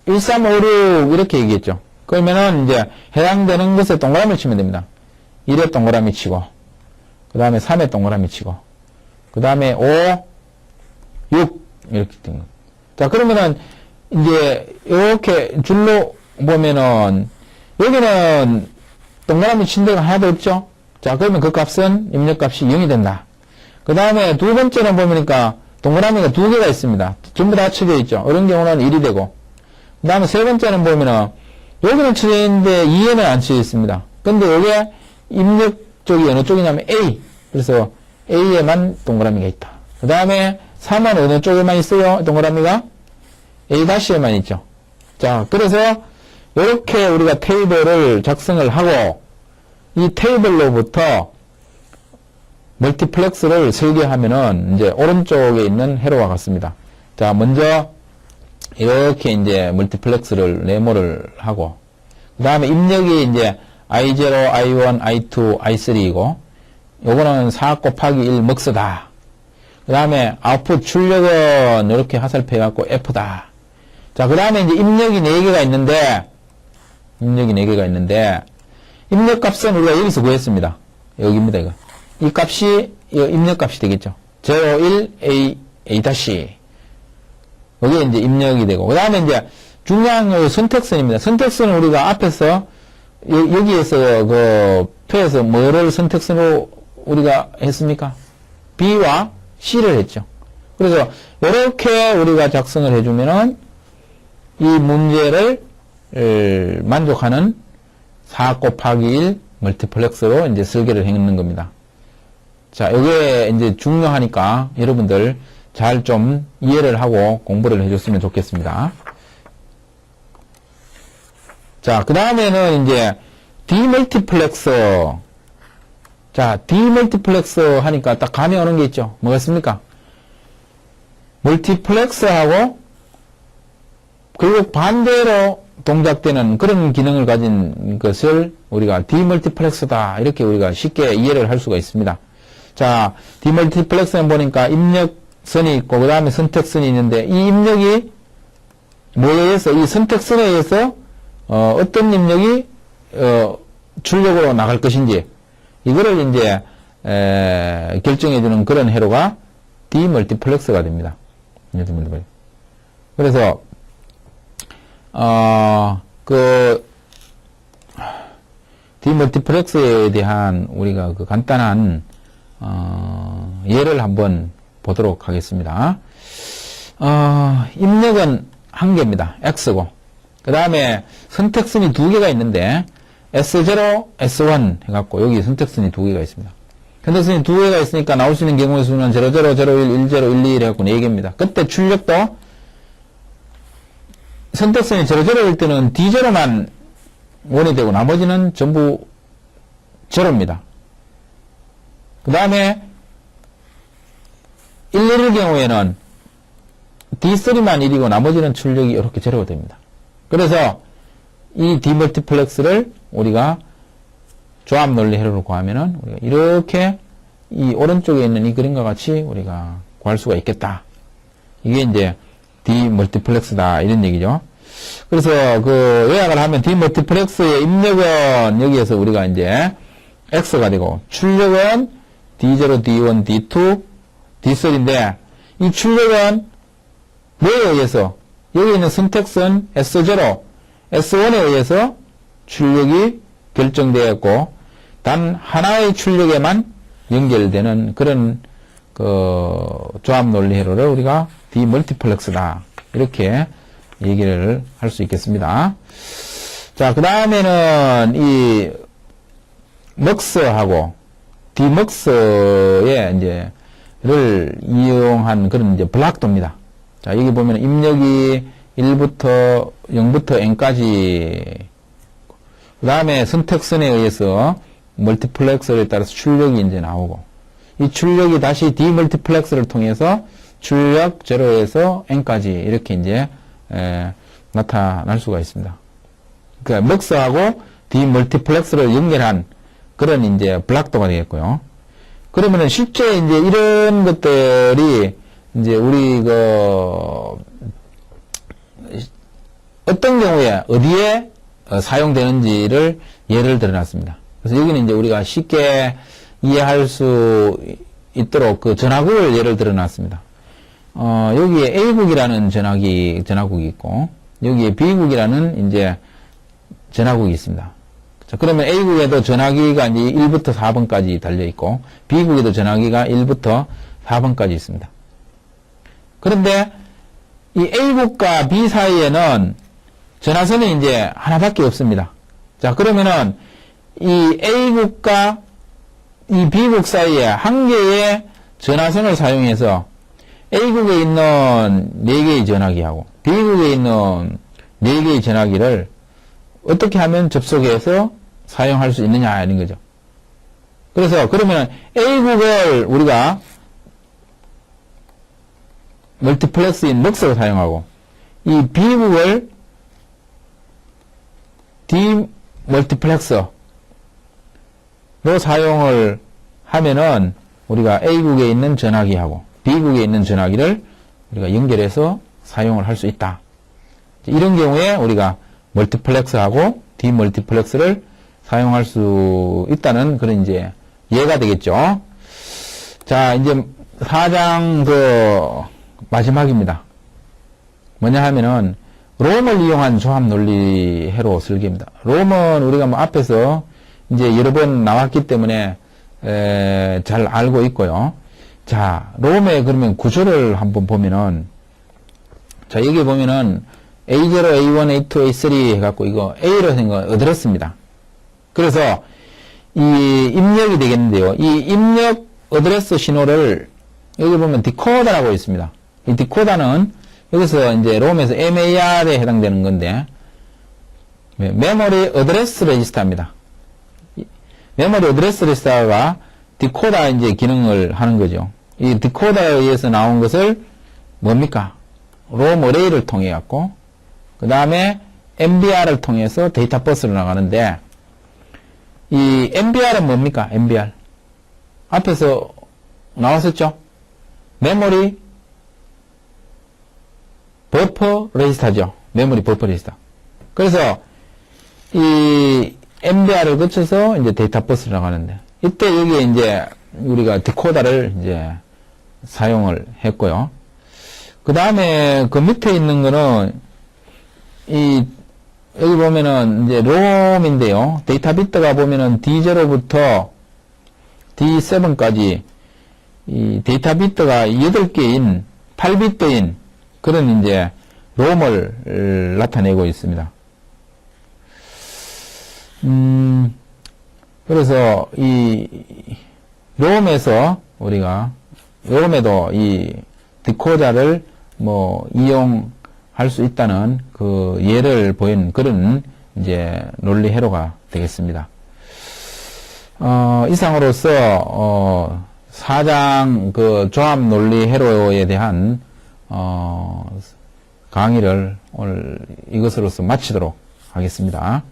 1, 3, 5, 6 이렇게 얘기했죠. 그러면은 이제 해당되는 것에 동그라미를 치면 됩니다. 1에 동그라미 치고 그 다음에 3에 동그라미 치고 그 다음에 5, 6 이렇게 된 거. 자, 그러면은 이제 이렇게 줄로 보면은 여기는 동그라미 친 데가 하나도 없죠. 자, 그러면 그 값은 입력값이 0이 된다. 그 다음에 두 번째는 보니까 동그라미가 2개가 있습니다. 전부 다 쳐져 있죠. 이런 경우는 1이 되고 그 다음에 세 번째는 보면은 여기는 쳐져 있는데 2에는 안 쳐져 있습니다. 근데 여기에 입력 쪽이 어느 쪽이냐면 A. 그래서 A에만 동그라미가 있다. 그 다음에 3은 어느 쪽에만 있어요? 동그라미가 A-에만 있죠. 자, 그래서 이렇게 우리가 테이블을 작성을 하고 이 테이블로부터 멀티플렉스를 설계하면은 이제 오른쪽에 있는 회로와 같습니다. 자, 먼저 이렇게 이제 멀티플렉스를 네모를 하고 그 다음에 입력이 이제 I0, I1, I2, I3이고 요거는 4 곱하기 1 먹스다. 그 다음에 아웃풋 출력은 이렇게 화살표 해갖고 F다. 자, 그 다음에 이제 입력이 4개가 있는데 입력 값은 우리가 여기서 구했습니다. 여기입니다, 이거. 이 값이 입력 값이 되겠죠. 0, 1, A 다시. 여기에 이제 입력이 되고 그 다음에 이제 중요한 선택선입니다. 선택선은 우리가 앞에서 여기에서 그 표에서 뭐를 선택선으로 우리가 했습니까? B와 C를 했죠. 그래서 이렇게 우리가 작성을 해주면은 이 문제를 만족하는 4 곱하기 1 멀티플렉스로 이제 설계를 해놓는 겁니다. 자, 이게 이제 중요하니까 여러분들 잘 좀 이해를 하고 공부를 해줬으면 좋겠습니다. 자, 그 다음에는 이제 디멀티플렉스. 자, 디멀티플렉스 하니까 딱 감이 오는 게 있죠. 뭐가 있습니까? 멀티플렉스하고 그리고 반대로 동작되는 그런 기능을 가진 것을 우리가 디멀티플렉스다. 이렇게 우리가 쉽게 이해를 할 수가 있습니다. 자, 디멀티플렉스는 보니까 입력선이 있고 그 다음에 선택선이 있는데 이 입력이 뭐에 의해서 이 선택선에 의해서 어떤 입력이 출력으로 나갈 것인지 이거를 이제 결정해주는 그런 회로가 디멀티플렉스가 됩니다. 그래서 그 디멀티플렉스에 대한 우리가 그 간단한 예를 한번 보도록 하겠습니다. 입력은 1개입니다. X고 그 다음에 선택선이 2개가 있는데 S0, S1 해갖고 여기 선택선이 2개가 있습니다. 핸더슨이 두 개가 있으니까 나올 수 있는 경우의 수는 00, 01, 10, 12 해갖고 4개입니다. 그때 출력도 선택선이 00일 때는 D0만 원이 되고 나머지는 전부 제로입니다. 그 다음에 111일 경우에는 D3만 1이고 나머지는 출력이 이렇게 제로가 됩니다. 그래서 이 디멀티플렉스를 우리가 조합 논리 회로로 구하면은 우리가 이렇게 이 오른쪽에 있는 이 그림과 같이 우리가 구할 수가 있겠다. 이게 이제 디멀티플렉스다 이런 얘기죠. 그래서 그 요약을 하면 디멀티플렉스의 입력은 여기에서 우리가 이제 X가 되고 출력은 D0, D1, D2, D3인데 이 출력은 뭐에 의해서 여기 있는 선택선 S0, S1에 의해서 출력이 결정되었고 단 하나의 출력에만 연결되는 그런 그 조합 논리 회로를 우리가 디멀티플렉스다 이렇게 얘기를 할 수 있겠습니다. 자, 그 다음에는 이 먹스하고 디먹스의 이제를 이용한 그런 이제 블락도입니다. 자, 여기 보면 입력이 1부터 0부터 n까지 그 다음에 선택선에 의해서 멀티플렉서에 따라서 출력이 이제 나오고 이 출력이 다시 디멀티플렉서를 통해서 출력 0에서 n까지 이렇게 이제 나타날 수가 있습니다. 그러니까 먹스하고 디멀티플렉서를 연결한 그런 이제 블락도가 되겠고요. 그러면은 실제 이제 이런 것들이 이제 우리 어떤 경우에 어디에 사용되는지를 예를 들어놨습니다. 그래서 여기는 이제 우리가 쉽게 이해할 수 있도록 그 전화국을 예를 들어놨습니다. 여기에 A국이라는 전화국이 있고, 여기에 B국이라는 이제 전화국이 있습니다. 자, 그러면 A국에도 전화기가 이제 1부터 4번까지 달려있고, B국에도 전화기가 1부터 4번까지 있습니다. 그런데 이 A국과 B 사이에는 전화선이 이제 하나밖에 없습니다. 자, 그러면은 이 A국과 이 B국 사이에 한 개의 전화선을 사용해서 A국에 있는 4개의 전화기하고 B국에 있는 4개의 전화기를 어떻게 하면 접속해서 사용할 수 있느냐 이런 거죠. 그래서 그러면 A국을 우리가 멀티플렉스인 먹스로 사용하고 이 B국을 디멀티플렉서로 사용을 하면은 우리가 A국에 있는 전화기하고 B국에 있는 전화기를 우리가 연결해서 사용을 할 수 있다. 이런 경우에 우리가 멀티플렉스하고 디멀티플렉스를 사용할 수 있다는 그런 이제 예가 되겠죠. 자, 이제 4장 마지막입니다. 뭐냐 하면은 롬을 이용한 조합 논리 회로 설계입니다. 롬은 우리가 뭐 앞에서 이제 여러 번 나왔기 때문에 잘 알고 있고요. 자, 롬의 그러면 구조를 한번 보면은 자, 여기 보면은 A0, A1, A2, A3 해갖고 이거 A로 된 거 어드레스입니다. 그래서 이 입력이 되겠는데요. 이 입력 어드레스 신호를 여기 보면 디코더라고 있습니다. 이 디코더는 여기서 이제 롬에서 MAR에 해당되는 건데 메모리 어드레스 레지스터입니다. 메모리 어드레스 레지스터가 디코더 이제 기능을 하는 거죠. 이 디코더에 의해서 나온 것을 뭡니까? 롬 어레이를 통해 갖고 그 다음에 MBR을 통해서 데이터 버스로 나가는데 이 MBR은 뭡니까? MBR 앞에서 나왔었죠? 메모리 버퍼 레지스터죠. 메모리 버퍼 레지스터. 그래서 이 MBR을 거쳐서 이제 데이터 버스로 나가는데 이때 여기에 이제 우리가 디코더를 이제 사용을 했고요. 그 다음에 그 밑에 있는 거는 여기 보면은 이제 롬인데요. 데이터 비트가 보면은 D0부터 D7까지 이 데이터 비트가 8개인 8비트인 그런 이제 롬을 나타내고 있습니다. 그래서 롬에서 우리가 롬에도 이 디코자를 뭐 이용할 수 있다는 그 예를 보인 그런 이제 논리 회로가 되겠습니다. 이상으로서 4장 그 조합 논리 회로에 대한 강의를 오늘 이것으로서 마치도록 하겠습니다.